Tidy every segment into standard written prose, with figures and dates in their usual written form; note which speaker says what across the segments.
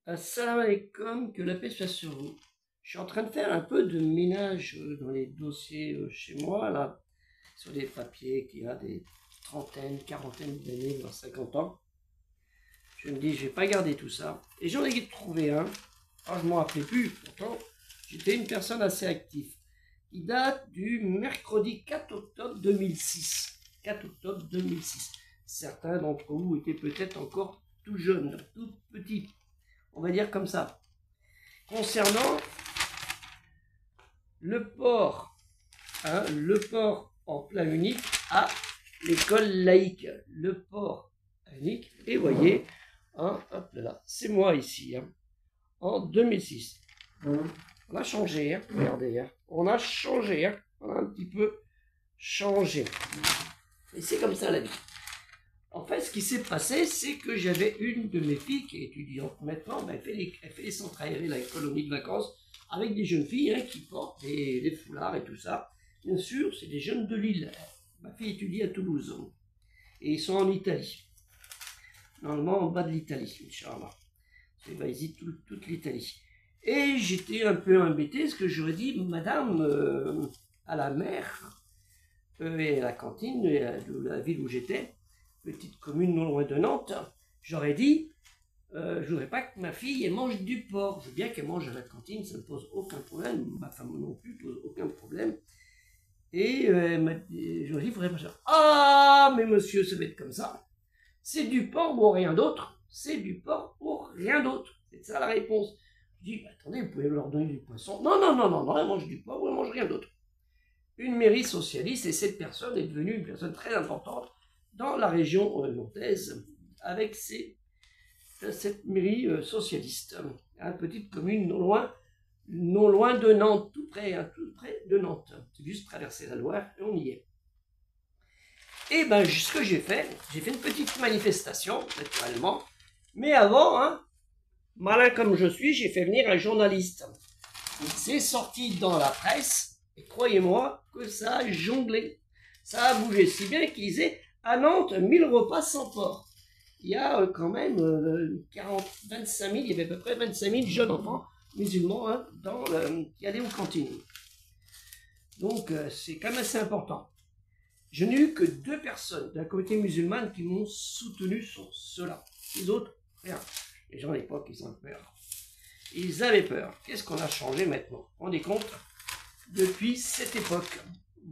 Speaker 1: Assalamu alaikum, que la paix soit sur vous. Je suis en train de faire un peu de ménage dans les dossiers chez moi, là, sur les papiers qui a des trentaines, quarantaines d'années, voire 50 ans. Je me dis, je vais pas garder tout ça. Et j'en ai trouvé un. Alors, je m'en rappelais plus, pourtant, j'étais une personne assez active. Il date du mercredi 4 octobre 2006. 4 octobre 2006. Certains d'entre vous étaient peut-être encore tout jeunes, tout petits. On va dire comme ça. Concernant le port en plein unique à l'école laïque. Le port unique, et voyez, hein, hop là, c'est moi ici, hein, en 2006. On a changé, hein, regardez, hein, on a changé, hein, on a un petit peu changé. Et c'est comme ça la vie. En fait, ce qui s'est passé, c'est que j'avais une de mes filles qui est étudiante maintenant, ben, elle fait les centres aérés, la colonie de vacances, avec des jeunes filles hein, qui portent des foulards et tout ça. Bien sûr, c'est des jeunes de Lille. Ma fille étudie à Toulouse. Et ils sont en Italie. Normalement, en bas de l'Italie, Inch'Allah. Ils visitent toute l'Italie. Et j'étais un peu embêté, parce que j'aurais dit, madame, à la mère, et à la cantine de la ville où j'étais, petite commune non loin de Nantes, j'aurais dit, je voudrais pas que ma fille mange du porc. Je veux bien qu'elle mange à la cantine, ça ne pose aucun problème. Ma femme non plus pose aucun problème. Et j'aurais dit, il faudrait pas ça. Ah, mais monsieur, ça va être comme ça. C'est du porc ou rien d'autre. C'est du porc ou rien d'autre. C'est ça la réponse. Je dis, attendez, vous pouvez leur donner du poisson. Non, non, non, non, non, elle mange du porc ou elle mange rien d'autre. Une mairie socialiste, et cette personne est devenue une personne très importante dans la région nantaise, avec cette mairie socialiste. Une petite commune non loin de Nantes, tout près de Nantes. C'est juste traverser la Loire et on y est. Et ben, ce que j'ai fait une petite manifestation, naturellement, mais avant, hein, malin comme je suis, j'ai fait venir un journaliste. C'est sorti dans la presse, et croyez-moi que ça a jonglé. Ça a bougé, si bien qu'ils disaient à Nantes, 1000 repas sans porc. Il y a quand même 25 000, il y avait à peu près 25 000 jeunes enfants musulmans hein, qui allaient aux cantines. Donc c'est quand même assez important. Je n'ai eu que 2 personnes de la communauté musulmane qui m'ont soutenu sur cela. Les autres, rien. Les gens à l'époque, ils ont peur. Ils avaient peur. Qu'est-ce qu'on a changé maintenant? On est compte depuis cette époque.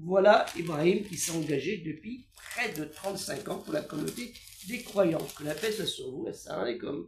Speaker 1: Voilà Ibrahim qui s'est engagé depuis près de 35 ans pour la communauté des croyants. Que la paix soit sur vous. Assalamu alaikum.